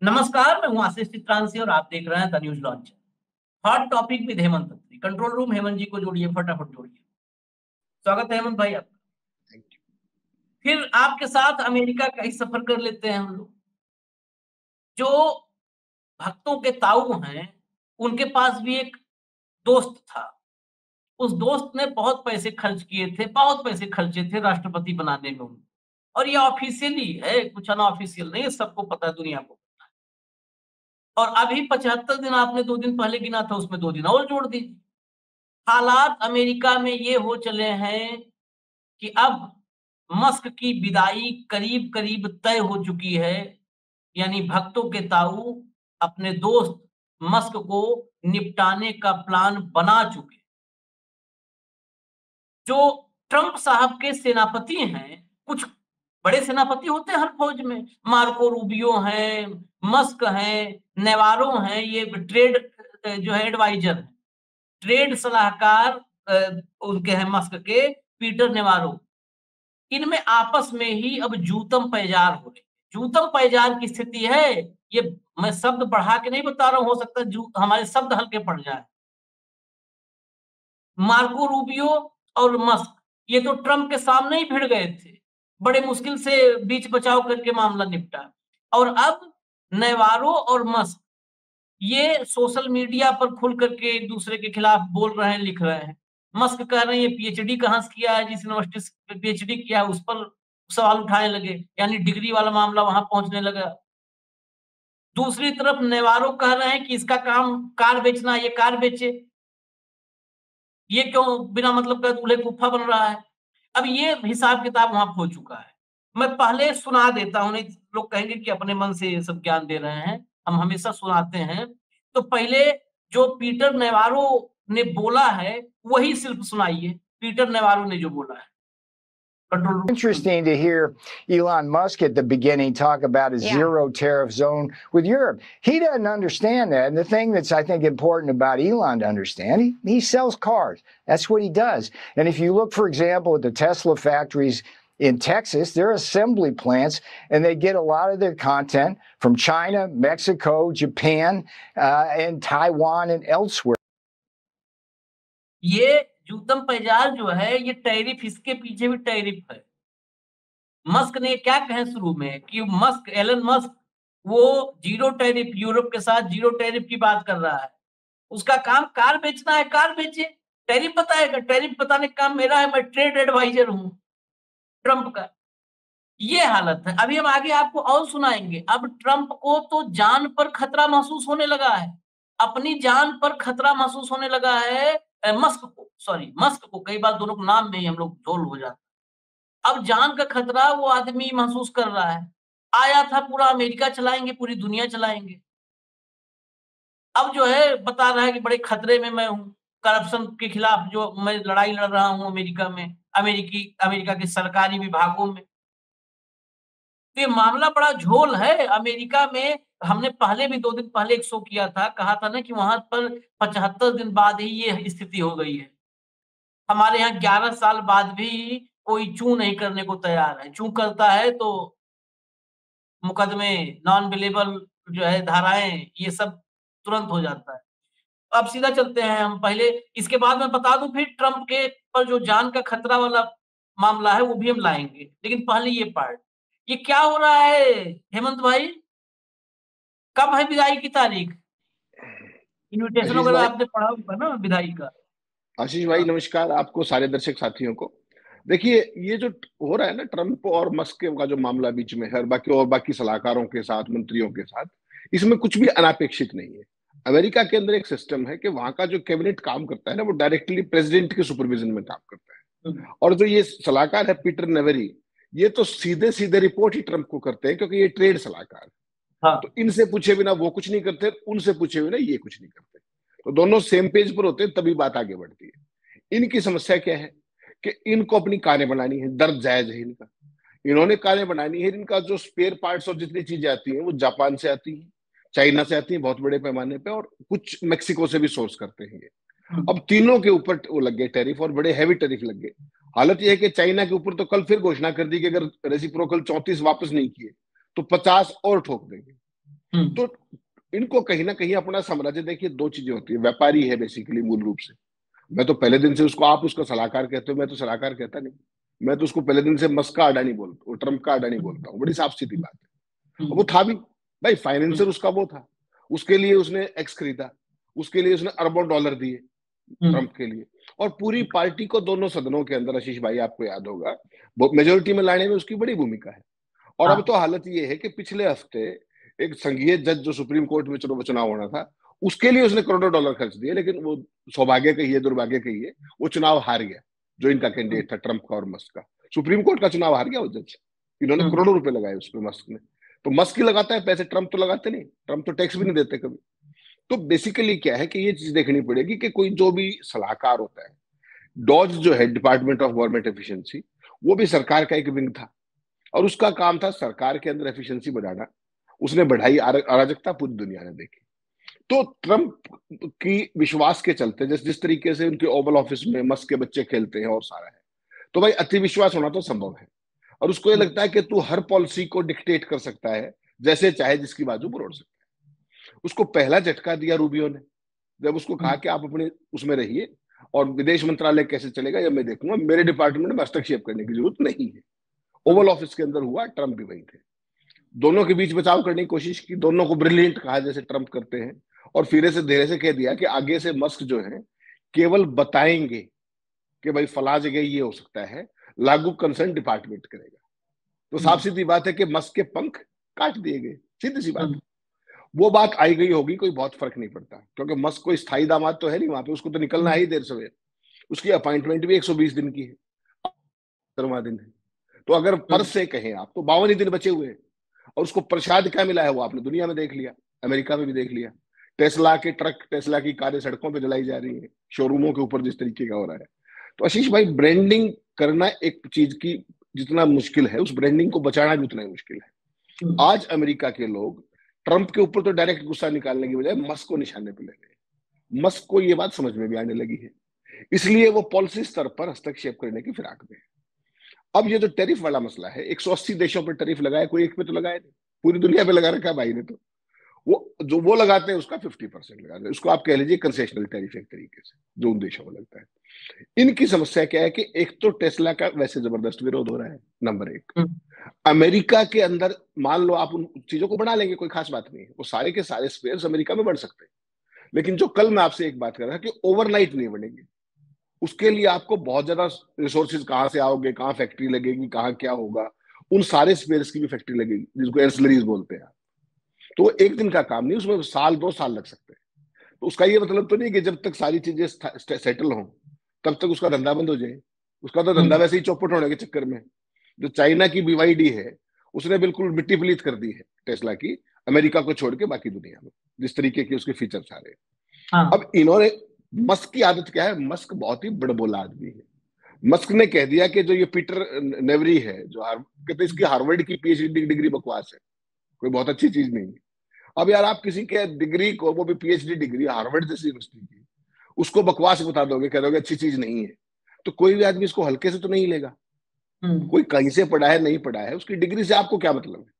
नमस्कार, मैं हूं आशीष चित्रांशी और आप देख रहे हैं the news launch. Hot topic with Hemant Atri. Control room Hemant ji को जोड़िए, फटाफट जोड़िए। स्वागत है हेमंत भाई आपका। फिर आपके साथ अमेरिका का ही सफर कर लेते हैं हम लोग। जो भक्तों के ताऊ हैं, उनके पास भी एक दोस्त था। उस दोस्त ने बहुत पैसे खर्च किए थे, बहुत पैसे खर्चे थे राष्ट्रपति बनाने में उनको। और ये ऑफिशियली है, कुछ अनऑफिशियल नहीं है, सबको पता है, दुनिया को। और अभी 75 दिन आपने 2 दिन पहले गिना था, उसमें 2 दिन और जोड़ दीजिए। हालात अमेरिका में ये हो चले हैं कि अब मस्क की विदाई करीब-करीब तय हो चुकी है। यानी भक्तों के ताऊ अपने दोस्त मस्क को निपटाने का प्लान बना चुके। जो ट्रंप साहब के सेनापति हैं, कुछ बड़े सेनापति होते हैं हर फौज में, मार्को रूबियो हैं, मस्क हैं, नेवारो हैं, ये ट्रेड जो है एडवाइजर हैं। ट्रेड सलाहकार उनके हैं मस्क के, पीटर नेवारो। इनमें आपस में ही अब जूतम पैजार हो रही है। जूतम पैजार की स्थिति है। ये मैं शब्द बढ़ा के नहीं बता रहा हूं, हो सकता है हमारे शब्द हल्के पड़ जाए। मार्को रूबियो और मस्क ये तो ट्रंप के सामने ही भिड़ गए थे। बड़े मुश्किल से बीच बचाव करके मामला निपटा। और अब नेवारो और मस्क ये सोशल मीडिया पर खुल करके एक दूसरे के खिलाफ बोल रहे हैं, लिख रहे हैं। मस्क कह रहे हैं ये पीएचडी कहाँ से किया है, जिस यूनिवर्सिटी से पीएचडी किया है उस पर सवाल उठाने लगे, यानी डिग्री वाला मामला वहां पहुंचने लगा। दूसरी तरफ नेवारो कह रहे हैं कि इसका काम कार बेचना, ये कार बेचे, ये क्यों बिना मतलब का दूल्हे फूफा बन रहा है। अब ये हिसाब किताब वहां हो चुका है। मैं पहले सुना देता हूं, नहीं लोग कहेंगे कि अपने मन से ये सब ज्ञान दे रहे हैं, हम हमेशा सुनाते हैं। तो पहले जो पीटर नेवारो ने बोला है वही सिर्फ सुनाइए, पीटर नेवारो ने जो बोला है। Interesting to hear Elon Musk at the beginning talk about a zero tariff zone with Europe. He doesn't understand that. And the thing that's, I think, important about Elon to understand, he sells cars. That's what he does. And if you look, for example, at the Tesla factories in Texas, they're assembly plants, and they get a lot of their content from China, Mexico, Japan, and Taiwan and elsewhere. ये जूतम पैजार जो है, ये tariff, इसके पीछे भी tariff है। Musk ने क्या कहे शुरू में कि एलन मस्क वो जीरो टैरिफ, यूरोप के साथ जीरो टैरिफ की बात कर रहा है। उसका काम कार बेचना है, कार बेचे, टैरिफ बताएगा। टैरिफ बताने का काम मेरा है, मैं ट्रेड एडवाइजर हूं ट्रंप का। ये हालत है। अभी हम आगे आपको और सुनाएंगे। अब ट्रंप को तो जान पर खतरा महसूस होने लगा है, अपनी जान पर खतरा महसूस होने लगा है। मस्क को कई बार दोनों के नाम में ही हम लोग झोल हो जाते। अब जान का खतरा वो आदमी महसूस कर रहा है। आया था पूरा अमेरिका चलाएंगे, पूरी दुनिया चलाएंगे। अब जो है बता रहा है कि बड़े खतरे में मैं हूं, करप्शन के खिलाफ जो मैं लड़ाई लड़ रहा हूं अमेरिका में, अमेरिका के सरकारी विभागों में। तो ये मामला बड़ा झोल है अमेरिका में। हमने पहले भी 2 दिन पहले एक शो किया था, कहा था ना कि वहां पर 75 दिन बाद ही ये स्थिति हो गई है। हमारे यहाँ 11 साल बाद भी कोई चू नहीं करने को तैयार है। चू करता है तो मुकदमे, नॉन बिलेबल जो है धाराएं, ये सब तुरंत हो जाता है। अब सीधा चलते हैं हम पहले, इसके बाद मैं बता दूं फिर ट्रंप के पर जो जान का खतरा वाला मामला है वो भी हम लाएंगे, लेकिन पहले ये पार्ट। ये क्या हो रहा है हेमंत भाई? कब है विदाई की तारीख? इन्विटेशन वगैरह आपने पढ़ा होगा ना विदाई का। आशीष भाई नमस्कार, आपको, सारे दर्शक साथियों को। देखिए, ये जो हो रहा है ना ट्रंप और मस्क का जो मामला बीच में है, बाकी सलाहकारों के साथ, मंत्रियों के साथ, इसमें कुछ भी अनापेक्षित नहीं है। अमेरिका के अंदर एक सिस्टम है कि वहां का जो कैबिनेट काम करता है ना, वो डायरेक्टली प्रेसिडेंट के सुपरविजन में काम करता है। और जो ये सलाहकार है पीटर नेवेरी, ये तो सीधे सीधे रिपोर्ट ही ट्रंप को करते हैं, क्योंकि ये ट्रेड सलाहकार। हाँ। तो इनसे पूछे बिना वो कुछ नहीं करते, उनसे पूछे बिना ये कुछ नहीं करते। तो दोनों सेम पेज पर होते हैं, तभी बात आगे बढ़ती है। इनकी समस्या क्या है कि इनको अपनी कारें बनानी है, दर्द जायज है इनका। इन्होंने कारें बनानी है, इनका जो स्पेयर पार्ट्स और जितनी चीजें आती हैं वो जापान से आती हैं, चाइना से आती हैं बहुत बड़े पैमाने पे, और कुछ मेक्सिको से भी सोर्स करते हैं ये। अब तीनों के ऊपर वो लग गए टैरिफ, और बड़े हैवी टैरिफ लग गए। हालत यह है कि चाइना के ऊपर तो कल फिर घोषणा कर दी कि अगर रेसिप्रोकल 34 वापस नहीं किए तो 50 और ठोक देंगे। तो इनको कहीं ना कहीं अपना साम्राज्य, देखिए दो चीजें होती है, व्यापारी है बेसिकली मूल रूप से। मैं तो पहले दिन से उसको, आप उसका सलाहकार कहते हो, मैं तो सलाहकार कहता नहीं, मैं तो उसको पहले दिन से मस्क का अडानी बोलता हूँ, ट्रम्प का अडानी बोलता हूँ, बड़ी साफ सीधी बात है। और वो था भी भाई, फाइनेंसर उसका वो था, उसके लिए उसने एक्स खरीदा, उसके लिए उसने अरबों डॉलर दिए ट्रम्प के लिए, और पूरी पार्टी को दोनों सदनों के अंदर, आशीष भाई आपको याद होगा, मेजोरिटी में लाने में उसकी बड़ी भूमिका है। और अब तो हालत ये है कि पिछले हफ्ते एक संघीय जज जो सुप्रीम कोर्ट में चुनाव होना था, उसके लिए उसने करोड़ों डॉलर खर्च दिए, लेकिन वो सौभाग्य कहिए दुर्भाग्य कहिए, वो चुनाव हार गया, जो इनका कैंडिडेट था ट्रम्प का और मस्क का। सुप्रीम कोर्ट का चुनाव हार गया वो जज, इन्होंने करोड़ों रुपए लगाए उस पर मस्क ने। तो मस्क ही लगाता है पैसे, ट्रम्प तो लगाते नहीं, ट्रम्प तो टैक्स भी नहीं देते कभी। तो बेसिकली क्या है कि ये चीज देखनी पड़ेगी कि कोई जो भी सलाहकार होता है, डॉज जो है डिपार्टमेंट ऑफ गवर्नमेंट एफिशिएंसी, वो भी सरकार का एक विंग था, और उसका काम था सरकार के अंदर एफिशिएंसी बढ़ाना। उसने बढ़ाई, अराजकता पूरी दुनिया ने देखी। तो ट्रम्प की विश्वास के चलते, जिस तरीके से उनके ओवल ऑफिस में मस्क के बच्चे खेलते हैं और सारा है, तो भाई अति विश्वास होना तो संभव है। और उसको ये लगता है कि तू हर पॉलिसी को डिक्टेट कर सकता है, जैसे चाहे जिसकी बाजू मरोड़ सकता है। उसको पहला झटका दिया रूबियो ने, जब उसको कहा कि आप अपने उसमें रहिए और विदेश मंत्रालय कैसे चलेगा ये मैं देखूंगा, मेरे डिपार्टमेंट में हस्तक्षेप करने की जरूरत नहीं है। ओवल ऑफिस के अंदर हुआ, ट्रम्प भी वही थे, दोनों के बीच बचाव करने की कोशिश की, दोनों को ब्रिलियंट कहा जैसे ट्रम्प करते हैं, और फिर से धीरे से कह दिया कि आगे से मस्क जो है केवल बताएंगे कि भाई फला जगह ये हो सकता है, लागू कंसर्न डिपार्टमेंट करेगा। तो साफ सीधी बात है कि मस्क के पंख काट दिए गए, सीधी सी बात। वो बात आई गई होगी, कोई बहुत फर्क नहीं पड़ता, क्योंकि मस्क कोई स्थायी दामाद तो है नहीं वहां पे, उसको तो निकलना है ही देर सवेर। उसकी अपॉइंटमेंट भी 120 दिन की है, 17वां दिन है। तो अगर पर से कहें आप तो 52 ही दिन बचे हुए हैं। और उसको प्रसाद क्या मिला है वो आपने दुनिया में देख लिया, अमेरिका में भी देख लिया। टेस्ला के ट्रक, टेस्ला की कारें सड़कों पे जलाई जा रही है, शोरूमों के ऊपर जिस तरीके का हो रहा है। तो आशीष भाई, ब्रांडिंग करना एक चीज की जितना मुश्किल है, उस ब्रांडिंग को बचाना भी उतना ही मुश्किल है। आज अमेरिका के लोग ट्रंप के ऊपर तो डायरेक्ट गुस्सा निकालने की बजाय मस्क को निशाने पर ले रहे हैं। मस्क को ये बात समझ में भी आने लगी है, इसलिए वो पॉलिसी स्तर पर हस्तक्षेप करने की फिराक में है। अब ये जो टैरिफ वाला मसला है, 180 देशों पर टैरिफ लगाया, कोई एक पे तो लगाया नहीं, पूरी दुनिया पे लगा रखा है भाई ने। तो वो जो वो लगाते हैं उसका 50% लगाते हैं, उसको आप कह लीजिए कंसेशनल टैरिफ एक तरीके से, जो उन देशों में लगता है। इनकी समस्या क्या है कि एक तो टेस्ला का वैसे जबरदस्त विरोध हो रहा है, नंबर एक। अमेरिका के अंदर मान लो आप उन चीजों को बना लेंगे, कोई खास बात नहीं है, वो सारे के सारे स्पेयर्स अमेरिका में बढ़ सकते हैं, लेकिन जो कल मैं आपसे एक बात कर रहा था कि ओवरनाइट नहीं बनेंगे, उसके लिए आपको बहुत ज्यादा रिसोर्सेज कहां से आओगे, कहां फैक्ट्री लगेगी, कहां क्या होगा, उन सारे स्पेयर्स की भी फैक्ट्री लगेगी, जिसको एंसिलरीज बोलते हैं। तो वो एक दिन का काम नहीं, उसमें साल 2 साल लग सकते हैं। तो उसका ये मतलब तो नहीं कि जब तक सारी चीजें सेटल हों तब तक उसका धंधा बंद हो जाए। उसका तो धंधा वैसे ही चौपट होने के चक्कर में, जो चाइना की BYD है उसने बिल्कुल मिट्टी पलीत कर दी है टेस्ला की, अमेरिका को छोड़ के बाकी दुनिया में, जिस तरीके के उसके फीचर्स आ रहे हैं। अब इन्होंने, मस्क की आदत क्या है, मस्क बहुत ही बड़बोला आदमी है। मस्क ने कह दिया कि जो ये पीटर नेवरी है, जो कहते इसकी हार्वर्ड की PhD डिग्री बकवास है, कोई बहुत अच्छी चीज नहीं है। अब यार आप किसी के डिग्री को, वो भी PhD डिग्री हार्वर्ड जैसी यूनिवर्सिटी की, उसको बकवास बता दोगे, कह दोगे अच्छी चीज नहीं है, तो कोई भी आदमी इसको हल्के से तो नहीं लेगा। कोई कहीं से पढ़ा है नहीं पढ़ा है, उसकी डिग्री से आपको क्या मतलब है।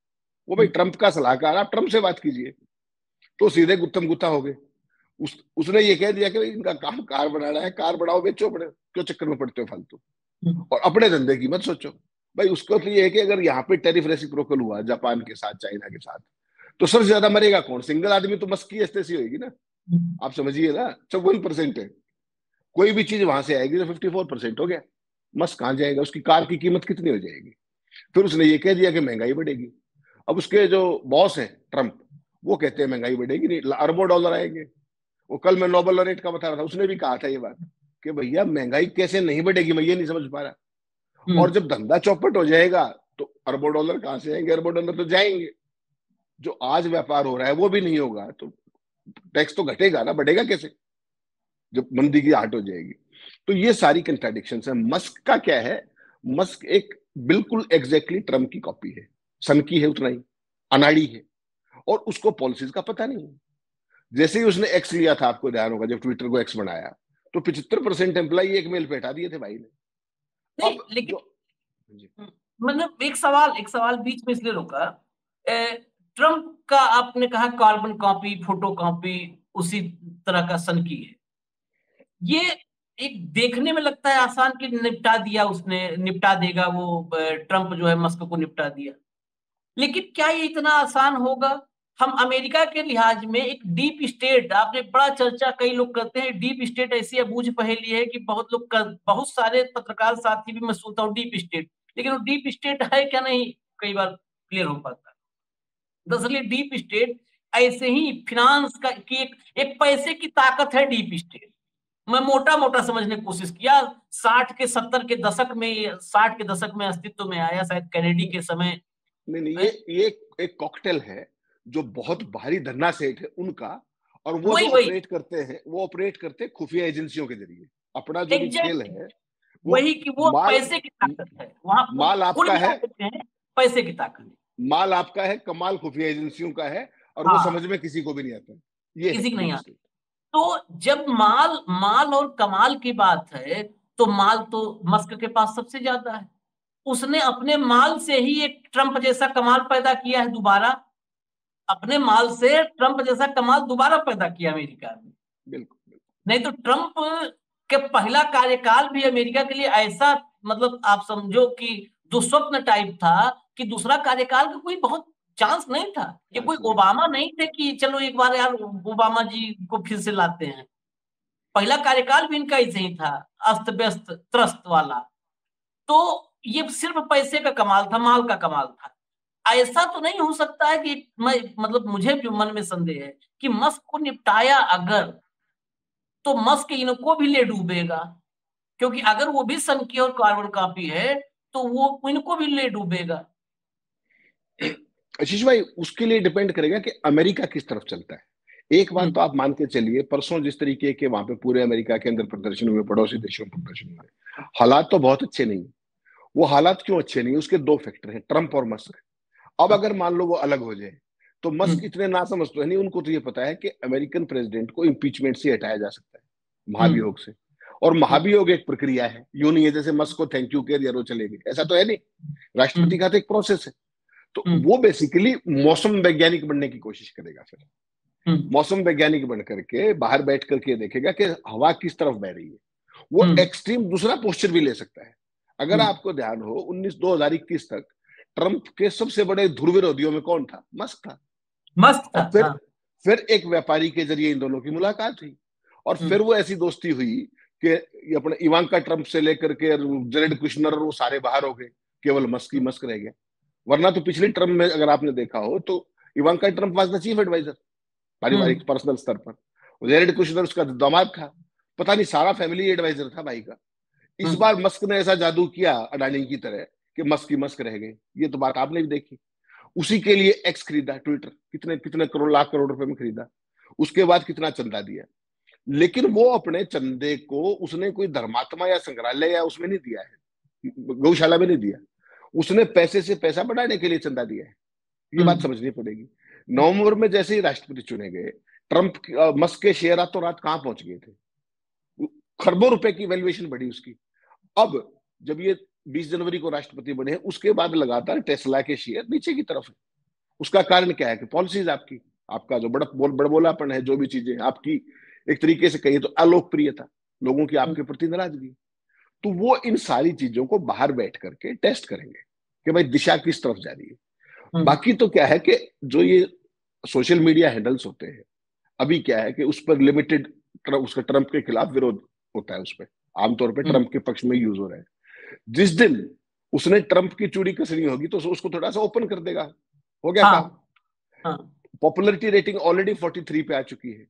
वो भाई ट्रंप का सलाहकार, आप ट्रंप से बात कीजिए, तो सीधे गुत्थम गुत्था हो गए। उसने ये कह दिया कि इनका काम कार बनाना है, कार बनाओ बेचो, बड़े क्यों चक्कर में पड़ते हो फालतू, और अपने धंधे की मत सोचो। भाई उसको तो ये है कि अगर यहाँ पे टैरिफ रेसिप्रोकल हुआ जापान के साथ, चाइना के साथ, तो सबसे ज्यादा मरेगा कौन, सिंगल आदमी तो मस्क की ऐसी होगी ना, आप समझिए ना, 54% है, कोई भी चीज वहां से आएगी तो 54% हो गया, मस्क कहां जाएगा, उसकी कार की कीमत कितनी हो जाएगी। फिर उसने ये कह दिया कि महंगाई बढ़ेगी। अब उसके जो बॉस है ट्रंप, वो कहते हैं महंगाई बढ़ेगी नहीं, अरबों डॉलर आएंगे। वो कल मैं नोबल लॉरेट का बता रहा था, उसने भी कहा था ये बात कि भैया महंगाई कैसे नहीं बढ़ेगी, मैं ये नहीं समझ पा रहा। और जब धंधा चौपट हो जाएगा तो अरबों डॉलर कहां से आएंगे, अरबों डॉलर तो जाएंगे। जो आज व्यापार हो रहा है वो भी नहीं होगा, तो टैक्स तो घटेगा ना, बढ़ेगा कैसे जब मंदी की आहट हो जाएगी। तो ये सारी कंट्राडिक्शन है। मस्क का क्या है, मस्क एक बिल्कुल एग्जैक्टली ट्रम्प की कॉपी है, सन की है उतना ही, अनाड़ी है, और उसको पॉलिसीज का पता नहीं। जैसे ही उसने एक्स लिया था, आपको ध्यान होगा, जब ट्विटर को एक्स बनाया तो 75% एम्प्लॉय एक मेल पे हटा दिए थे भाई ने। नहीं, लेकिन मतलब एक सवाल बीच में इसलिए रोका, ट्रंप का आपने कहा कार्बन कॉपी, फोटो कॉपी उसी तरह का सनकी है। ये एक देखने में लगता है आसान कि निपटा दिया उसने, निपटा देगा वो ट्रंप जो है मस्क को निपटा दिया। लेकिन क्या ये इतना आसान होगा? हम अमेरिका के लिहाज में एक डीप स्टेट, आपने बड़ा चर्चा कई लोग करते हैं, डीप स्टेट ऐसी अबूझ पहेली है कि बहुत सारे पत्रकार साथी भी मैं सुनता हूँ डीप स्टेट, लेकिन वो डीप स्टेट है क्या नहीं कई बार क्लियर हो पाता। दरअसल डीप स्टेट ऐसे ही फिनांस का की एक पैसे की ताकत है डीप स्टेट। मैं मोटा मोटा समझने की कोशिश किया। 60 के 70 के दशक में, 60 के दशक में अस्तित्व में आया शायद कैनेडी के समय। नहीं, ये एक कॉकटेल है जो बहुत भारी धन्ना सेठ है उनका, और वो जो ऑपरेट करते हैं वो ऑपरेट करते हैं खुफिया एजेंसियों के जरिए। अपना जो भी खेल है वही कि वो पैसे की ताकत है, वहां माल आपका है, पैसे की ताकत, माल आपका है, कमाल खुफिया एजेंसियों का है, और वो समझ में किसी को भी नहीं आता, ये किसी को नहीं आता। तो जब माल और कमाल की बात है तो माल तो मस्क के पास सबसे ज्यादा है। उसने अपने माल से ही एक ट्रंप जैसा कमाल पैदा किया है दोबारा, अपने माल से ट्रंप जैसा कमाल दोबारा पैदा किया अमेरिका में। बिल्कुल। नहीं तो ट्रंप के पहला कार्यकाल भी अमेरिका के लिए ऐसा, मतलब आप समझो कि दुस्वप्न टाइप था कि दूसरा कार्यकाल का कोई बहुत चांस नहीं था। ये कोई ओबामा नहीं थे कि चलो एक बार यार ओबामा जी को फिर से लाते हैं। पहला कार्यकाल भी इनका ऐसे ही था, अस्त व्यस्त त्रस्त वाला। तो ये सिर्फ पैसे का कमाल था, माल का कमाल था। ऐसा तो नहीं हो सकता है कि मतलब मुझे जो मन में संदेह है कि मस्क को निपटाया अगर, तो मस्क इनको भी ले डूबेगा, क्योंकि अगर वो भी सनकी और कार्बन कॉपी है तो वो इनको भी ले डूबेगा। आशीष भाई, उसके लिए डिपेंड करेगा कि अमेरिका किस तरफ चलता है। एक बात तो आप मान के चलिए, परसों जिस तरीके के वहां पे पूरे अमेरिका के अंदर प्रदर्शन हुए, पड़ोसी देशों में प्रदर्शन हुए, हालात तो बहुत अच्छे नहीं। वो हालात क्यों अच्छे नहीं? उसके दो फैक्टर हैं, ट्रंप और मस्क। अब अगर मान लो वो अलग हो जाए तो मस्क इतने ना समझ तो है नहीं, उनको तो ये पता है कि अमेरिकन प्रेसिडेंट को इम्पीचमेंट से हटाया जा सकता है, महाभियोग से। और महाभियोग एक प्रक्रिया है, यूं नहीं है जैसे मस्क को थैंक यू कह दिया चले गए, ऐसा तो है नहीं। राष्ट्रपति का तो एक प्रोसेस है। तो वो बेसिकली मौसम वैज्ञानिक बनने की कोशिश करेगा। फिर मौसम वैज्ञानिक बन करके बाहर बैठ करके देखेगा कि हवा किस तरफ बह रही है। वो एक्सट्रीम दूसरा पोस्चर भी ले सकता है। अगर आपको ध्यान हो 2021 तक ट्रंप के सबसे बड़े ध्रुव विरोधियों में कौन था? मस्क था। और फिर एक व्यापारी के जरिए इन दोनों की मुलाकात हुई, और फिर वो ऐसी दोस्ती हुई कि अपने इवांका ट्रंप से लेकर के जेरेड कुशनर वो सारे बाहर हो गए, केवल मस्क ही मस्क रह गया। वरना तो पिछले ट्रम्प में अगर आपने देखा हो तो Ivanka Trump was the chief adviser पारिवारिक पर्सनल स्तर पर, जेरेड कुशनर उसका दामाद था, पता नहीं सारा फैमिली एडवाइजर था भाई का। इस बार मस्क ने ऐसा जादू किया अडानी की तरह कि मस्क ही मस्क रह गए। ये तो बात आपने भी देखी। उसी के लिए एक्स खरीदा, ट्विटर कितने कितने करोड़ लाख करोड़ रुपए में खरीदा, उसके बाद कितना चंदा दिया। लेकिन वो अपने चंदे को उसने कोई धर्मात्मा या संग्रहालय या उसमें नहीं दिया है, गौशाला में नहीं दिया, उसने पैसे से पैसा बढ़ाने के लिए चंदा दिया है। ये बात समझनी पड़ेगी। नवंबर में जैसे ही राष्ट्रपति चुने गए, ट्रंप मस्क के शेयर रातों रात कहां पहुंच गए थे, खरबों रुपए की वैल्यूएशन बढ़ी उसकी। अब जब ये 20 जनवरी को राष्ट्रपति बने, उसके बाद लगातार टेस्ला के शेयर नीचे की तरफ है। उसका कारण क्या है कि पॉलिसीज आपकी, आपका जो बड़बोलापन है, जो भी चीजें आपकी एक तरीके से कहिए तो अलोकप्रियता, लोगों की आपके प्रति नाराजगी, तो वो इन सारी चीजों को बाहर बैठ करके टेस्ट करेंगे कि भाई दिशा किस तरफ जा रही है। बाकी तो क्या है कि जो ये सोशल मीडिया हैंडल्स होते हैं, अभी क्या है कि उस पर लिमिटेड उसका ट्रंप के खिलाफ विरोध होता है, उस पर आमतौर पर ट्रंप के पक्ष में यूज हो रहा है। जिस दिन उसने ट्रंप की चूड़ी कसनी होगी तो उसको थोड़ा सा ओपन कर देगा, हो गया काम। पॉपुलरिटी रेटिंग ऑलरेडी 43 पे आ चुकी है।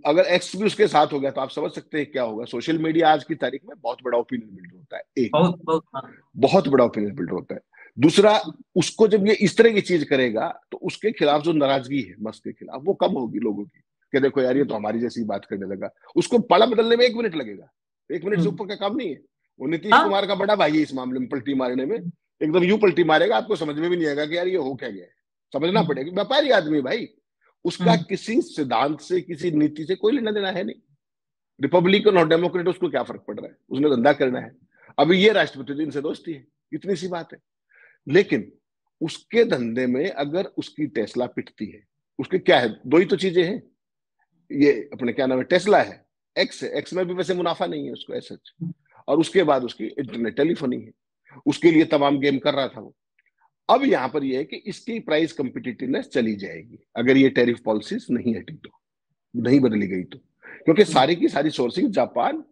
अगर एक्स भी उसके साथ हो गया तो आप समझ सकते हैं क्या होगा। सोशल मीडिया आज की तारीख में बहुत बड़ा ओपिनियन बिल्डर होता है, एक बहुत बड़ा ओपिनियन बिल्डर होता है। दूसरा, उसको जब ये इस तरह की चीज करेगा तो उसके खिलाफ जो नाराजगी है मस्क के खिलाफ, वो कम होगी लोगों की, कि देखो यार ये तो हमारी जैसी बात करने लगा। उसको पाला बदलने में 1 मिनट लगेगा, 1 मिनट से ऊपर का काम नहीं है। वो नीतीश कुमार का बड़ा भाई है इस मामले में, पलटी मारने में एकदम यूं पलटी मारेगा आपको समझ में भी नहीं आएगा कि यार ये हो क्या गया है। समझना पड़ेगा, व्यापारी आदमी भाई, उसका किसी सिद्धांत से किसी नीति से कोई लेना देना है नहीं। रिपब्लिकन और डेमोक्रेट उसको क्या फर्क पड़ रहा है, उसने धंधा करना है। अभी ये राष्ट्रपति तो इनसे दोस्ती है, इतनी सी बात है। लेकिन उसके धंधे में अगर उसकी टेस्ला पिटती है, उसके क्या है, दो ही तो चीजें हैं, ये अपने क्या नाम है, टेस्ला है, एक्स है, एक्स में भी वैसे मुनाफा नहीं है उसको ऐसा, और उसके बाद उसकी इंटरनेट टेलीफोनी है, उसके लिए तमाम गेम कर रहा था वो। अब यहां पर यह है कि इसकी प्राइस कंपिटिटिवनेस चली जाएगी अगर ये टैरिफ पॉलिसीज नहीं हटी तो, नहीं बदली गई तो, क्योंकि सारी की सारी सोर्सिंग जापान,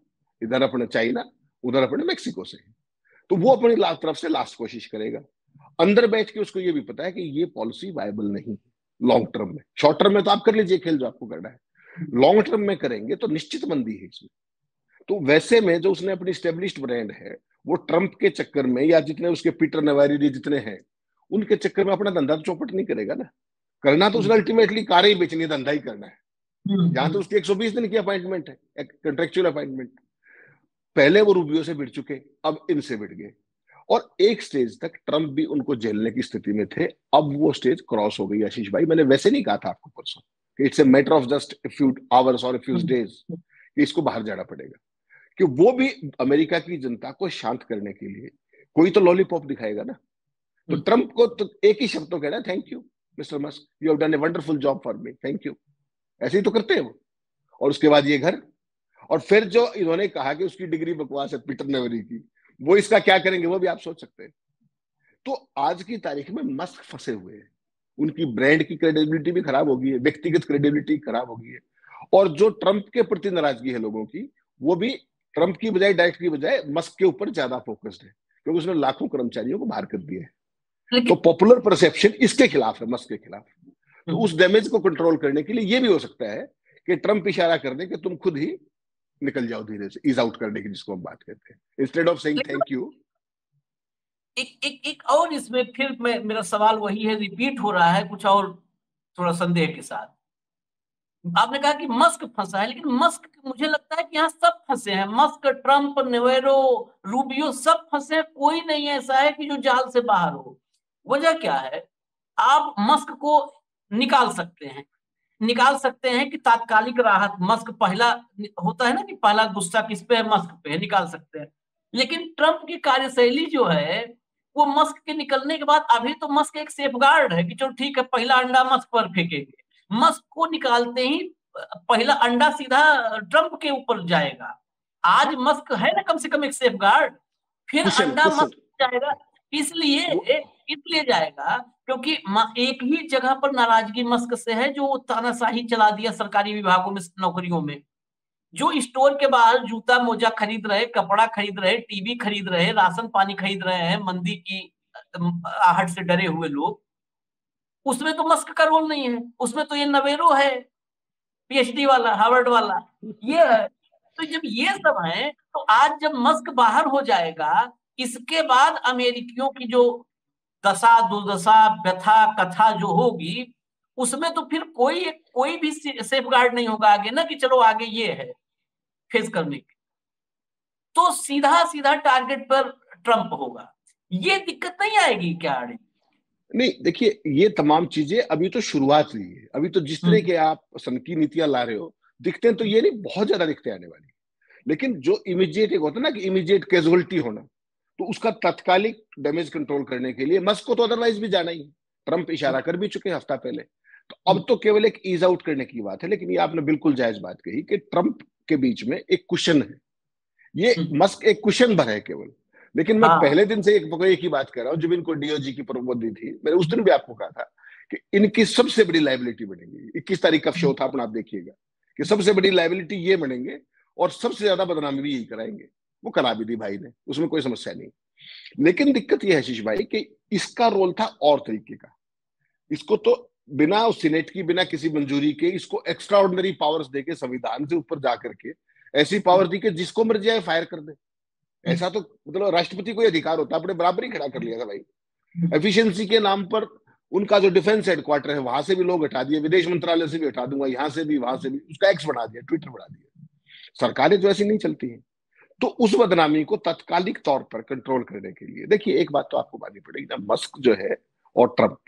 इधर अपने चाइना, उधर अपने मेक्सिको से है, तो वो अपनी तरफ से लास्ट कोशिश करेगा। अंदर बैठ के उसको ये भी पता है कि ये पॉलिसी वायबल नहीं लॉन्ग टर्म में। शॉर्ट टर्म में तो आप कर लीजिए खेल जो आपको करना है, लॉन्ग टर्म में करेंगे तो निश्चित मंदी है इसमें। तो वैसे में जो उसने अपनी स्टेब्लिश्ड ब्रांड है, वो ट्रंप के चक्कर में या जितने उसके पीटर नवारी जितने हैं उनके चक्कर में अपना धंधा तो चौपट नहीं करेगा ना। करना तो उसने अल्टीमेटली कारें ही बेचनी है, धंधा ही करना है। यहाँ तो उसकी 120 दिन की अपॉइंटमेंट है, कंट्रेक्चुअल अपॉइंटमेंट। पहले वो रूबियो से भिड़ चुके, अब इनसे भिड़ गए, और एक स्टेज तक ट्रंप भी उनको झेलने की स्थिति में थे। अब वो स्टेज क्रॉस हो गई आशीष भाई। मैंने वैसे नहीं कहा था आपको परसों कि it's a matter of just a few hours और ए फ्यू डेज कि इसको बाहर जाना पड़ेगा, कि वो भी अमेरिका की जनता को शांत करने के लिए कोई तो लॉलीपॉप दिखाएगा ना। तो ट्रंप को तो एक ही शब्द तो कहना, thank you mister Musk, you have done a wonderful job for me, thank you. ऐसे ही तो करते हैं वो। और उसके बाद ये घर, और फिर जो इन्होंने कहा कि उसकी डिग्री बकवास है पीटर नेवरी की, वो इसका क्या करेंगे वो भी आप सोच सकते हैं। तो आज की तारीख में मस्क फंसे हुए हैं, उनकी ब्रांड की क्रेडिबिलिटी भी खराब हो गई है, व्यक्तिगत क्रेडिबिलिटी खराब हो गई है, और जो ट्रंप के प्रति नाराजगी है लोगों की, वो भी ट्रंप की बजाय, डाइट की बजाय मस्क के ऊपर ज्यादा फोकस्ड है, क्योंकि उसने लाखों कर्मचारियों को बाहर कर दिया है। तो पॉपुलर परसेप्शन इसके खिलाफ है, मस्क के खिलाफ। तो उस डैमेज को कंट्रोल करने के लिए ये भी हो सकता है कि ट्रंप इशारा कर दे कि तुम खुद ही निकल जाओ धीरे से, ईज आउट करने की जिसको हम बात कहते हैं, instead of saying thank you. एक और इसमें फिर मेरा सवाल वही है, रिपीट हो रहा है कुछ और थोड़ा संदेह के साथ। आपने कहा कि मस्क फंसा है, लेकिन मस्क मुझे लगता है कि यहाँ सब फंसे हैं। मस्क, ट्रंप, नेवेरो, रूबियो सब फंसे हैं। कोई नहीं ऐसा है कि जो जाल से बाहर हो। वजह क्या है? आप मस्क को निकाल सकते हैं कि तात्कालिक राहत, मस्क पहला होता है ना कि पहला गुस्सा किस पे है, मस्क पे है, निकाल सकते हैं। लेकिन ट्रंप की कार्यशैली जो है वो मस्क के निकलने के बाद, अभी तो मस्क एक सेफगार्ड है कि चलो ठीक है पहला अंडा मस्क पर फेंकेंगे। मस्क को निकालते ही पहला अंडा सीधा ट्रंप के ऊपर जाएगा। आज मस्क है ना कम से कम एक सेफगार्ड, फिर अंडा मस्क जाएगा। इसलिए जाएगा क्योंकि एक ही जगह पर नाराजगी मस्क से है, जो तानाशाही चला दिया सरकारी विभागों में, नौकरियों में। जो स्टोर के बाहर जूता मोजा खरीद रहे, कपड़ा खरीद रहे, टीवी खरीद रहे, राशन पानी खरीद रहे हैं मंदी की आहट से डरे हुए लोग, उसमें तो मस्क का रोल नहीं है। उसमें तो ये नवेरो है, पीएचडी वाला, हार्वर्ड वाला, ये है। तो जब ये सब है, तो आज जब मस्क बाहर हो जाएगा, इसके बाद अमेरिकियों की जो दशा, दुर्दशा, व्यथा, कथा जो होगी, उसमें तो फिर कोई भी सेफगार्ड नहीं होगा आगे ना, कि चलो आगे ये है फेस करने के। तो सीधा सीधा टारगेट पर ट्रंप होगा। ये दिक्कत नहीं आएगी क्या आगे? नहीं, देखिए ये तमाम चीजें अभी तो शुरुआत हुई है। अभी तो जिस तरह के आप सनकी नीतियां ला रहे हो दिखते हैं, तो ये नहीं बहुत ज्यादा दिखते आने वाली। लेकिन जो इमीडिएट एक होता है ना कि इमीडिएट कैजुअलिटी होना, तो उसका तात्कालिक डैमेज कंट्रोल करने के लिए मस्क को तो अदरवाइज भी जाना ही है। ट्रंप इशारा कर भी चुके हफ्ता पहले। तो अब तो केवल एक ईज आउट करने की बात है। लेकिन ये आपने बिल्कुल जायज बात कही कि ट्रंप के बीच में एक कुशन है, ये मस्क एक कुशन भर है केवल। लेकिन मैं पहले दिन से एक ही बात कर रहा हूं, जब इनको डीओजी की प्रमोद दी थी, मैंने उस दिन भी आपको कहा था कि इनकी सबसे बड़ी लाइबिलिटी बनेगी। 21 तारीख का शो था अपना, आप देखिएगा कि सबसे बड़ी लाइबिलिटी ये बनेंगे और सबसे ज्यादा बदनामी भी यही कराएंगे। वो करा भी दी भाई ने, उसमें कोई समस्या नहीं। लेकिन दिक्कत यह है आशीष भाई कि इसका रोल था और तरीके का। इसको तो बिना सीनेट की, बिना किसी मंजूरी के, इसको एक्स्ट्रा ऑर्डिनरी पावर्स देके, संविधान से ऊपर जाकर के ऐसी पावर दी कि जिसको मर्जी आए फायर कर दे। ऐसा तो मतलब राष्ट्रपति को अधिकार होता, अपने बराबर ही खड़ा कर लिया था भाई। एफिशिएंसी के नाम पर उनका जो डिफेंस हेडक्वार्टर है वहां से भी लोग हटा दिए, विदेश मंत्रालय से भी हटा दूंगा, यहां से भी, वहां से भी, उसका एक्स बना दिया, ट्विटर बना दिया। सरकारें तो ऐसी नहीं चलती हैं। तो उस बदनामी को तात्कालिक तौर पर कंट्रोल करने के लिए, देखिए एक बात तो आपको माननी पड़ेगी ना, मस्क जो है और ट्रंप,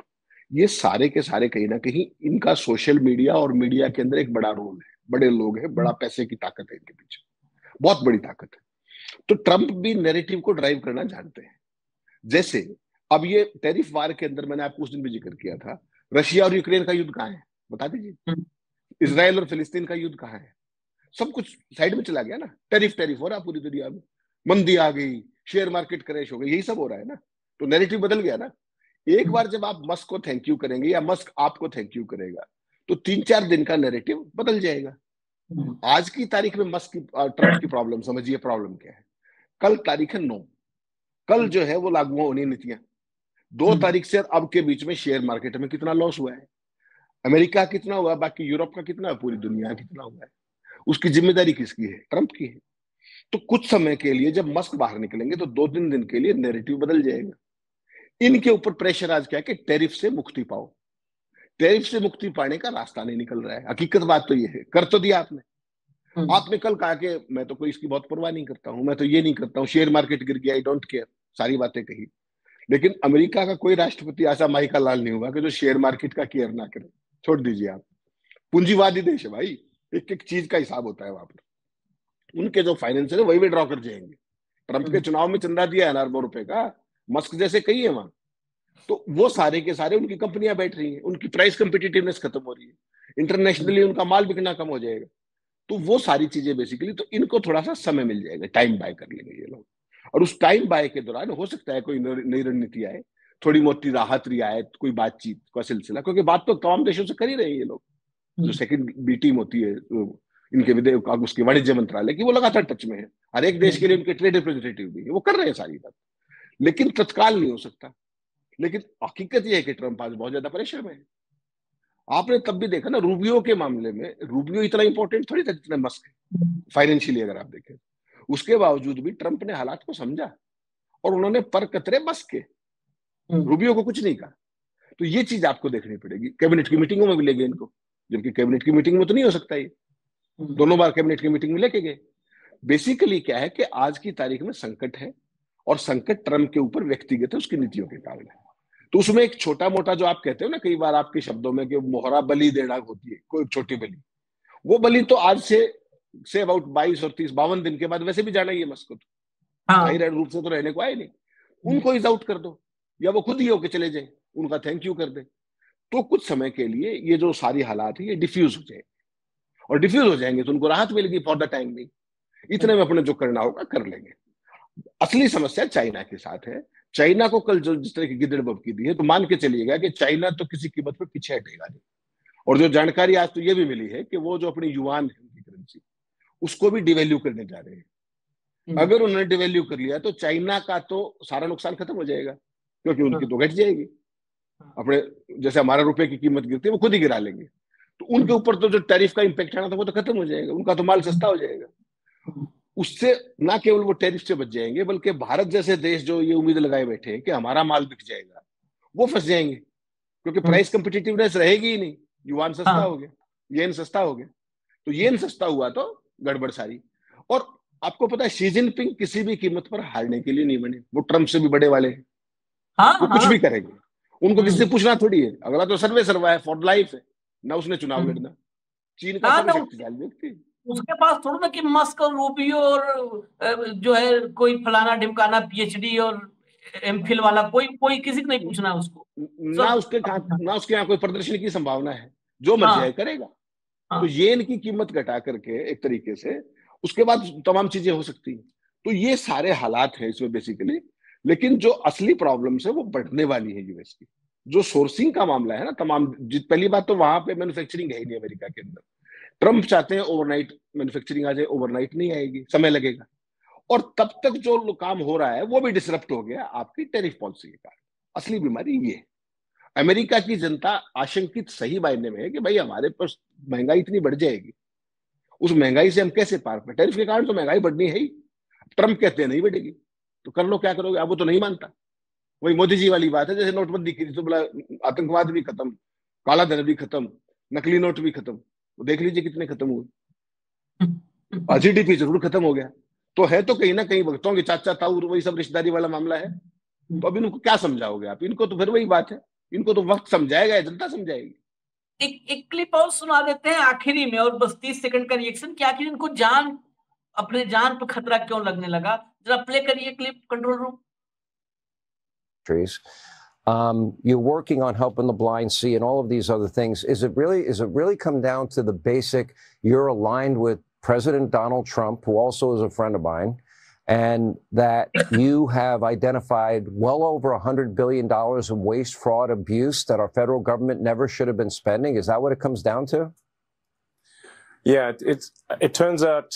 ये सारे के सारे कहीं ना कहीं इनका सोशल मीडिया और मीडिया के अंदर एक बड़ा रोल है। बड़े लोग हैं, बड़ा पैसे की ताकत है इनके पीछे, बहुत बड़ी ताकत है। तो ट्रंप भी नैरेटिव को ड्राइव करना जानते हैं। जैसे अब ये टैरिफ वार के अंदर मैंने आपको उस दिन भी जिक्र किया था, रशिया और यूक्रेन का युद्ध कहाँ है बता दीजिए, इसराइल और फिलिस्तीन का युद्ध कहाँ है, सब कुछ साइड में चला गया ना। टैरिफ टैरिफ हो रहा पूरी दुनिया में, मंदी आ गई, शेयर मार्केट क्रैश हो गई, यही सब हो रहा है ना। तो नैरेटिव बदल गया ना। एक बार जब आप मस्क को थैंक यू करेंगे या मस्क आपको थैंक यू करेगा तो 3-4 दिन का नैरेटिव बदल जाएगा। आज की तारीख में मस्क की ट्रंप की प्रॉब्लम समझिए, प्रॉब्लम क्या है। कल तारीख है 9, कल जो है वो लागू होनी नीतियां। 2 तारीख से अब के बीच में शेयर मार्केट में कितना लॉस हुआ है, अमेरिका कितना हुआ, बाकी यूरोप का कितना, पूरी दुनिया कितना हुआ है, उसकी जिम्मेदारी किसकी है, ट्रंप की है। तो कुछ समय के लिए जब मस्क बाहर निकलेंगे तो 2-3 दिन के लिए नैरेटिव बदल जाएगा। इनके ऊपर प्रेशर आज क्या है कि टैरिफ से मुक्ति पाओ। टैरिफ से मुक्ति पाने का रास्ता नहीं निकल रहा है। हकीकत बात तो ये है, कर तो दिया आपने। आपने कल कहा कि मैं तो कोई इसकी बहुत परवाह नहीं करता हूं, मैं तो ये नहीं करता हूं, शेयर मार्केट गिर गया, आई डोंट केयर, सारी बातें कही। लेकिन अमेरिका का कोई राष्ट्रपति ऐसा माइका लाल नहीं हुआ कि जो शेयर मार्केट का केयर ना करे। छोड़ दीजिए आप, पूंजीवादी देश है भाई, एक एक चीज का हिसाब होता है वहां पर। उनके जो फाइनेंसर है वही विड्रॉ कर जाएंगे। ट्रंप के चुनाव में चंदा दिया है अरबों रुपए का, मस्क जैसे कई है वहां, तो वो सारे के सारे उनकी कंपनियां बैठ रही हैं, उनकी प्राइस कम्पिटिटिवनेस खत्म हो रही है, इंटरनेशनली उनका माल बिकना कम हो जाएगा। तो वो सारी चीजें बेसिकली, तो इनको थोड़ा सा समय मिल जाएगा, टाइम बाय कर लेंगे ये लोग। और उस टाइम बाय के दौरान हो सकता है कोई नई रणनीति आए, थोड़ी मोटी राहत रियायत, कोई बातचीत का सिलसिला, क्योंकि बात तो तमाम देशों से कर ही रहे हैं ये लोग। जो सेकंड बी टीम होती है इनके विदेश उसके वाणिज्य मंत्रालय की, वो लगातार टच में है। हर एक देश के लिए उनके ट्रेड रिप्रेजेंटेटिव भी है, वो कर रहे हैं सारी बात, लेकिन तत्काल नहीं हो सकता। लेकिन हकीकत यह है कि ट्रंप आज बहुत ज्यादा प्रेशर में है। आपने तब भी देखा ना रूबियो के मामले में, रूबियो इतना इंपॉर्टेंट थोड़ी था जितना मस्क है फाइनेंशियली, अगर आप देखें। उसके बावजूद भी ट्रंप ने हालात को समझा और उन्होंने पर कतरे मस्क के, रूबियो को कुछ नहीं कहा। तो ये चीज आपको देखनी पड़ेगी। कैबिनेट की मीटिंगों में भी ले गए इनको, जबकि कैबिनेट की मीटिंग में तो नहीं हो सकता ये, 2 बार कैबिनेट की मीटिंग में लेके गए। बेसिकली क्या है कि आज की तारीख में संकट है, और संकट ट्रंप के ऊपर व्यक्तिगत है, उसकी नीतियों के कारण है। तो उसमें एक छोटा मोटा जो आप कहते हो ना कई बार आपके शब्दों में कि मोहरा बलि देना होती है, कोई छोटी बलि, वो बलि तो आज से अबाउट 22 और 30-52 दिन के बाद वैसे भी जाना ही है मस्को, तो जाहिर रूप से तो रहने को आए नहीं। उनको इज आउट कर दो, या वो खुद ही होके चले जाए, उनका थैंक यू कर दे। तो कुछ समय के लिए ये जो सारी हालात है ये डिफ्यूज हो जाए, और डिफ्यूज हो जाएंगे तो उनको राहत मिलेगी फॉर द टाइम भी। इतने में अपने जो करना होगा कर लेंगे। असली समस्या चाइना के साथ है। चाइना को कल जो जिस तरह की गिद्दड़ बबकी दी है, तो मान के चलिएगा कि चाइना तो किसी कीमत पर पीछे हटेगा नहीं। और जो जानकारी आज तो ये भी मिली है कि वो जो अपनी युआन है उनकी करेंसी, उसको भी डिवैल्यू करने जा रहे हैं। अगर उन्होंने डिवैल्यू कर लिया तो चाइना का तो सारा नुकसान खत्म हो जाएगा, क्योंकि उनकी तो घट जाएगी। अपने जैसे हमारा रुपए की कीमत गिरती है, वो खुद ही गिरा लेंगे, तो उनके ऊपर तो जो टैरिफ का इंपैक्ट आना था वो तो खत्म हो जाएगा, उनका तो माल सस्ता हो जाएगा। उससे ना केवल वो टैरिफ से बच जाएंगे, बल्कि भारत जैसे देश जो ये उम्मीद लगाए बैठे हैं कि हमारा माल बिक जाएगा, वो फंस जाएंगे, क्योंकि प्राइस कंपिटिटिवनेस रहेगी ही नहीं। युआन सस्ता हो गया, येन सस्ता हो गया, तो येन सस्ता हुआ तो गड़बड़ सारी। और आपको पता है शी जिनपिंग किसी भी कीमत पर हारने के लिए नहीं बने, वो ट्रंप से भी बड़े वाले हैं। वो कुछ भी करेंगे, उनको किसी से पूछना थोड़ी है। अगला तो सर्वा है, फॉर लाइफ है ना, उसने चुनाव लड़ना। चीन का तो शक्तिशाली व्यक्ति, उसके पास थोड़ा ना कि मस्क और रूबियो और जो है कोई फलाना ढिमकाना पीएचडी और एमफिल वाला, कोई किसी को नहीं पूछना उसको। ना उसके यहाँ कोई प्रदर्शन की संभावना है, जो मर्जी है करेगा। तो येन की कीमत घटा करके एक तरीके से उसके बाद तमाम चीजें हो सकती हैं। तो ये सारे हालात हैं इसमें बेसिकली। लेकिन जो असली प्रॉब्लम्स है वो बढ़ने वाली है यूएस की। जो सोर्सिंग का मामला है ना, तमाम पहली बात तो वहां पे मैन्युफैक्चरिंग है ही नहीं अमेरिका के अंदर। ट्रंप चाहते हैं ओवरनाइट मैन्युफैक्चरिंग आ जाए, ओवरनाइट नहीं आएगी, समय लगेगा। और तब तक जो काम हो रहा है वो भी डिसरप्ट हो गया आपकी टैरिफ पॉलिसी के कारण। असली बीमारी ये है। अमेरिका की जनता आशंकित सही मायने में है कि भाई हमारे पास महंगाई इतनी बढ़ जाएगी, उस महंगाई से हम कैसे पार पाए। टैरिफ के कारण तो महंगाई बढ़नी है ही। ट्रंप कहते हैं नहीं बढ़ेगी, तो कर लो क्या करोगे। अब वो तो नहीं मानता। वही मोदी जी वाली बात है, जैसे नोटबंदी की तो बोला आतंकवाद भी खत्म, काला धन भी खत्म, नकली नोट भी खत्म। तो देख लीजिए कितने खत्म हुए। जीडीपी जरूर खत्म हो गया, तो है तो कहीं ना कहीं भक्तों के चाचा ताऊ वही सब रिश्तेदारी वाला मामला है। तो अब इनको क्या समझाओगे आप? इनको तो फिर वही बात है, इनको तो वक्त समझाएगा, जनता समझाएगी। एक क्लिप और सुना देते हैं आखिरी में, और बस 30 सेकंड का रिएक्शन कि आखिर इनको अपने जान पर खतरा क्यों लगने लगा। जरा प्ले करिए clip, control room. countries. You're working on helping the blind see and all of these other things. Is it really come down to the basic, you're aligned with President Donald Trump, who also is a friend of mine, and that you have identified well over $100 billion of waste, fraud, abuse that our federal government never should have been spending? Is that what it comes down to? Yeah, it turns out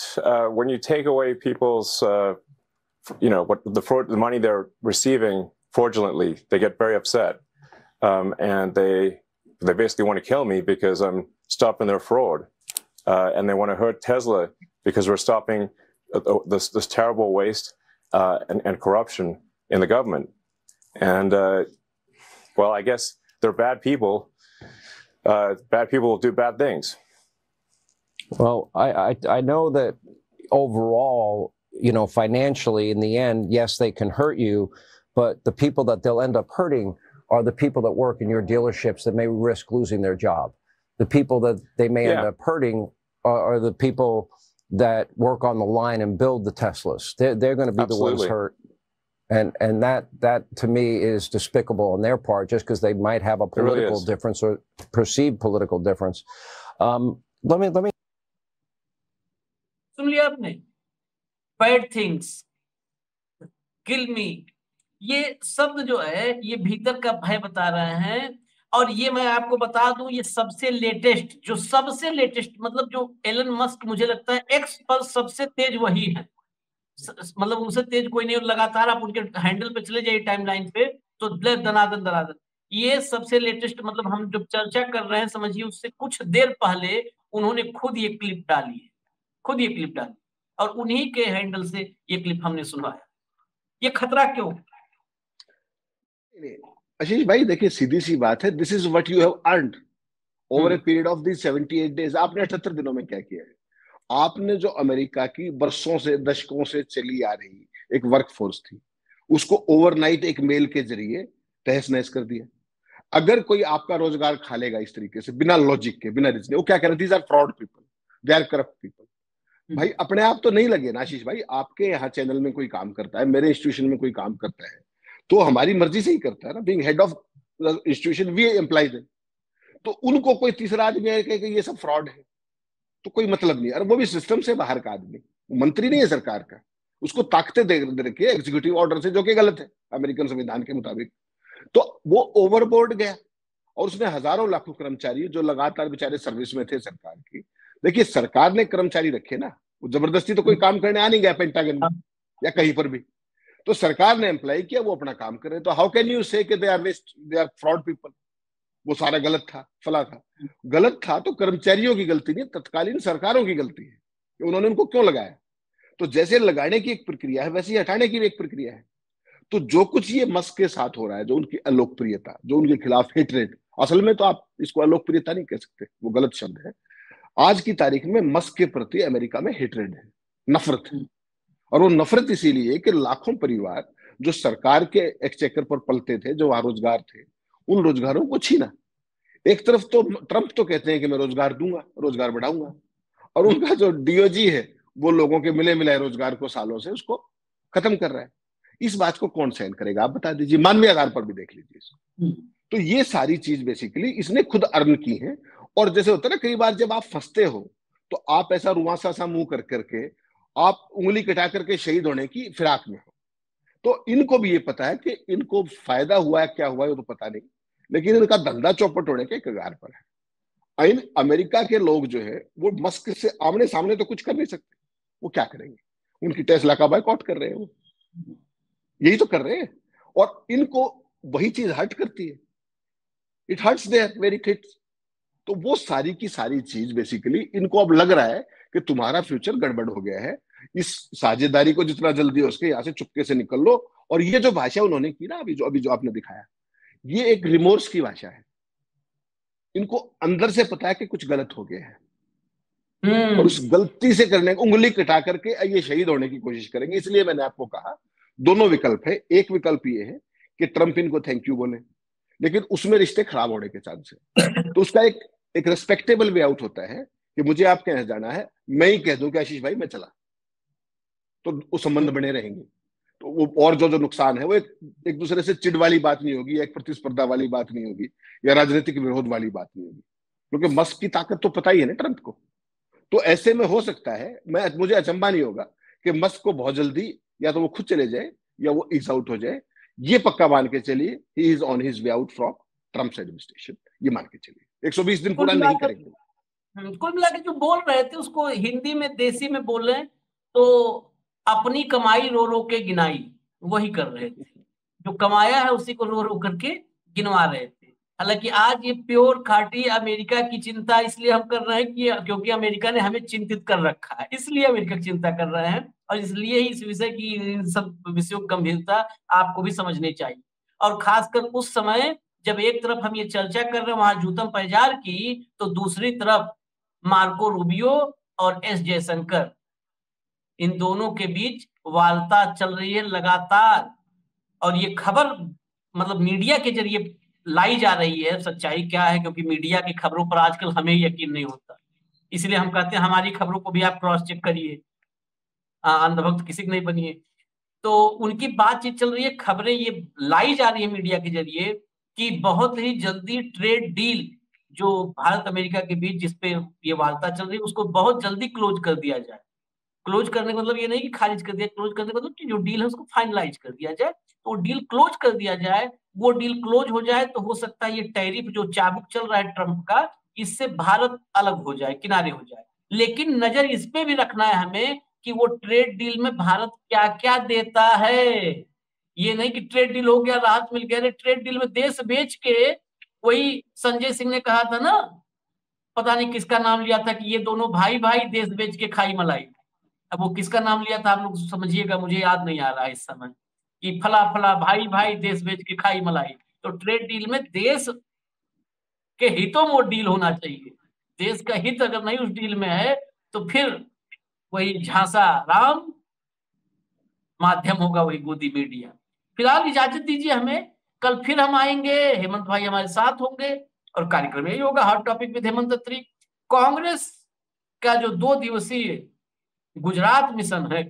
when you take away people's, what the money they're receiving fraudulently, they get very upset, and they basically want to kill me because I'm stopping their fraud, and they want to hurt Tesla because we're stopping this terrible waste and corruption in the government. And well, I guess they're bad people. Bad people will do bad things. Well, I know that overall, financially, in the end, yes, they can hurt you, but the people that they'll end up hurting are the people that work in your dealerships that may risk losing their job. The people that they may end up hurting are the people that work on the line and build the Teslas. They're going to be the ones hurt. And that to me is despicable on their part, just because they might have a political difference or perceived political difference. Let me. सुन लिया आपने? Bad things, kill me, ये शब्द जो है ये भीतर का भय बता रहे हैं। और ये मैं आपको बता दूं, ये सबसे लेटेस्ट मतलब जो एलन मस्क, मुझे लगता है एक्स पर सबसे तेज वही है, मतलब उनसे तेज कोई नहीं। लगातार आप उनके हैंडल पे चले जाइए टाइमलाइन पे तो दनादन ये सबसे लेटेस्ट, मतलब हम जो चर्चा कर रहे हैं समझिए उससे कुछ देर पहले उन्होंने खुद ये क्लिप डाली और उन्हीं के हैंडल से ये क्लिप हमने सुनवाया। ये खतरा क्यों? आशीष भाई देखिए, सीधी सी बात है, this is what you have earned over a period of this 78 days. आपने 78 दिनों में क्या किया है? आपने जो अमेरिका की वर्षों से, दशकों से चली आ रही एक वर्कफोर्स थी, उसको ओवरनाइट एक मेल के जरिए तहस नहस कर दिया। अगर कोई आपका रोजगार खा लेगा इस तरीके से, बिना लॉजिक के, बिना रीजन, वो क्या कह रहे हैं? These are fraud people, they are corrupt people. भाई अपने आप तो नहीं लगे ना आशीष भाई, आपके यहाँ चैनल में कोई काम करता है, मेरे इंस्टीट्यूशन में कोई काम करता है, तो हमारी मर्जी से ही करता है ना। Being head of institution we employ them. तो उनको कोई तीसरा आदमी है कि ये सब फ्रॉड है, तो कोई मतलब नहीं। और वो भी सिस्टम से बाहर का आदमी, मंत्री नहीं है सरकार का, उसको ताकतें दे रखी है एग्जीक्यूटिव ऑर्डर से, जो कि गलत है अमेरिकन संविधान के मुताबिक। तो वो ओवरबोर्ड गया और उसने हजारों लाखों कर्मचारी जो लगातार बेचारे सर्विस में थे सरकार की, देखिए सरकार ने कर्मचारी रखे ना, वो जबरदस्ती तो कोई काम करने आ नहीं गया पेंटागन में या कहीं पर भी, तो सरकार ने एम्प्लॉय किया, वो अपना काम कर रहे। तो हाउ कैन यू से दे आर फ्रॉड पीपल? वो सारा गलत था, फला था। गलत था तो कर्मचारियों की गलती नहीं, तत्कालीन सरकारों की गलती है कि उन्होंने उनको क्यों लगाया। तो जैसे लगाने की एक प्रक्रिया है, वैसे ही हटाने की भी एक प्रक्रिया है। तो जो कुछ ये मस्क के साथ हो रहा है, जो उनकी अलोकप्रियता, जो उनके खिलाफ हेटरेट, असल में तो आप इसको अलोकप्रियता नहीं कह सकते, वो गलत शब्द है। आज की तारीख में मस्क के प्रति अमेरिका में हेटरेट है, नफरत है। और वो नफरत इसीलिए कि लाखों परिवार जो सरकार के एक्सचेकर पर पलते थे, जो वहां रोजगार थे, उन रोजगारों को छीना। एक तरफ तो ट्रंप तो कहते हैं कि मैं रोजगार दूंगा, रोजगार बढ़ाऊंगा, और उनका जो डीओजी है वो लोगों के मिले मिलाए रोजगार को सालों से उसको खत्म कर रहा है। इस बात को कौन सहन करेगा? आप बता दीजिए, मानवीय आधार पर भी देख लीजिए इसको। तो ये सारी चीज बेसिकली इसने खुद अर्न की है। और जैसे होता है ना, कई बार जब आप फंसते हो तो आप ऐसा रुआसा सा मुंह कर करके आप उंगली कटा करके शहीद होने की फिराक में हो। तो इनको भी ये पता है कि इनको फायदा हुआ है, क्या हुआ है वो तो पता नहीं, लेकिन इनका धंधा चौपट होने के कगार पर है। इन अमेरिका के लोग जो है वो मस्क से आमने सामने तो कुछ कर नहीं सकते, वो क्या करेंगे? उनकी टेस्ला का बायकॉट कर रहे हैं, वो यही तो कर रहे हैं। और इनको वही चीज हर्ट करती है, it hurts their very hits. तो वो सारी की सारी चीज बेसिकली इनको अब लग रहा है कि तुम्हारा फ्यूचर गड़बड़ हो गया है, इस साझेदारी को जितना जल्दी हो सके यहाँ से चुपके से निकल लो। और ये जो भाषा उन्होंने की ना अभी जो आपने दिखाया, ये एक रिमोर्स की भाषा है। इनको अंदर से पता है कि कुछ गलत हो गया है और उस गलती से करने उंगली कटा करके ये शहीद होने की कोशिश करेंगे। इसलिए मैंने आपको कहा दोनों विकल्प है। एक विकल्प ये है कि ट्रंप इनको थैंक यू बोले, लेकिन उसमें रिश्ते खराब होने के चांस है। तो उसका एक रेस्पेक्टेबल वे आउट होता है कि मुझे आपके यहाँ जाना है, मैं ही कह दूं कि आशीष भाई मैं चला, तो वो संबंध बने रहेंगे। तो वो और जो नुकसान है वो एक दूसरे से चिढ़ वाली बात नहीं होगी, एक प्रतिस्पर्धा वाली बात नहीं होगी, या राजनीतिक विरोध वाली बात नहीं होगी, क्योंकि मस्क की ताकत तो पता ही है ना ट्रंप को। तो ऐसे में हो सकता है, मुझे अचंभा नहीं होगा कि मस्क को बहुत जल्दी या तो वो खुद चले जाए या वो इज आउट हो जाए। ये पक्का मान के चलिए, he is on his way out from Trump administration, ये मान के चलिए 120 दिन पूरा नहीं करेंगे। कुल मिला के जो बोल रहे थे उसको हिंदी में देसी में बोले तो अपनी कमाई रो रो के गिनाई वही कर रहे थे, जो कमाया है उसी को रो रो करके गिनवा रहे थे। हालांकि आज ये प्योर खाटी अमेरिका की चिंता इसलिए हम कर रहे हैं कि क्योंकि अमेरिका ने हमें चिंतित कर रखा है, इसलिए अमेरिका की चिंता कर रहे हैं, और इसलिए ही इस विषय की इन सब विषयों की गंभीरता आपको भी समझनी चाहिए। और खासकर उस समय जब एक तरफ हम ये चर्चा कर रहे हैं वहां जूतम पैजार की, तो दूसरी तरफ मार्को रूबियो और एस जयशंकर, इन दोनों के बीच वार्ता चल रही है लगातार। और ये खबर मतलब मीडिया के जरिए लाई जा रही है। सच्चाई क्या है, क्योंकि मीडिया की खबरों पर आजकल हमें यकीन नहीं होता, इसलिए हम कहते हैं हमारी खबरों को भी आप क्रॉस चेक करिए, अंधभक्त किसी के नहीं बनिए। तो उनकी बातचीत चल रही है, खबरें ये लाई जा रही है मीडिया के जरिए कि बहुत ही जल्दी ट्रेड डील जो भारत अमेरिका के बीच जिसपे ये वार्ता चल रही है उसको बहुत जल्दी क्लोज कर दिया जाए। क्लोज करने का मतलब ये नहीं कि खारिज कर दिया, क्लोज करने का मतलब कि जो डील है उसको फाइनलाइज कर दिया जाए। तो डील क्लोज कर दिया जाए, वो डील क्लोज हो जाए तो हो सकता है ये टैरिफ जो चाबुक चल रहा है ट्रंप का, इससे भारत अलग हो जाए, किनारे हो जाए। लेकिन नजर इस पे भी रखना है हमें कि वो ट्रेड डील में भारत क्या क्या देता है। ये नहीं कि ट्रेड डील हो गया, राहत मिल गया, ट्रेड डील में देश बेच के, वही संजय सिंह ने कहा था ना, पता नहीं किसका नाम लिया था कि ये दोनों भाई भाई देश बेच के खाई मलाई। अब वो किसका नाम लिया था आप लोग समझिएगा, मुझे याद नहीं आ रहा है इस समय, कि फला फला भाई भाई देश बेच के खाई मलाई। तो ट्रेड डील में देश के हितों में वो डील होना चाहिए। देश का हित अगर नहीं उस डील में है तो फिर वही झांसा राम, माध्यम होगा वही गोदी मीडिया। फिलहाल इजाजत दीजिए हमें, कल फिर हम आएंगे, हेमंत भाई हमारे साथ होंगे और कार्यक्रम यही होगा, हॉट टॉपिक विद हेमंत अत्री। कांग्रेस का जो 2 दिवसीय गुजरात मिशन है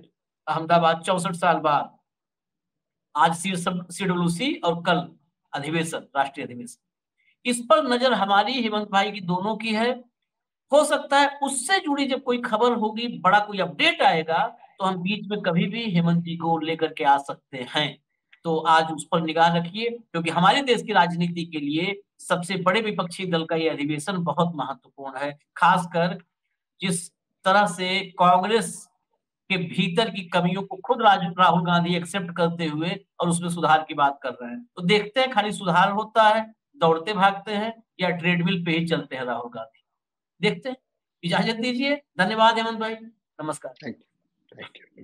अहमदाबाद 64 साल बाद, आज CWC और कल अधिवेशन, राष्ट्रीय अधिवेशन, इस पर नजर हमारी हेमंत भाई की दोनों की है। हो सकता है उससे जुड़ी जब कोई खबर होगी, बड़ा कोई अपडेट आएगा तो हम बीच में कभी भी हेमंत जी को लेकर के आ सकते हैं। तो आज उस पर निगाह रखिए, क्योंकि हमारे देश की राजनीति के लिए सबसे बड़े विपक्षी दल का यह अधिवेशन बहुत महत्वपूर्ण है। खासकर जिस तरह से कांग्रेस के भीतर की कमियों को खुद राहुल गांधी एक्सेप्ट करते हुए और उसमें सुधार की बात कर रहे हैं, तो देखते हैं खाली सुधार होता है, दौड़ते भागते हैं, या ट्रेडमिल पे ही चलते हैं राहुल गांधी। देखते हैं। इजाजत दीजिए, धन्यवाद हेमंत भाई, नमस्कार। Thank you.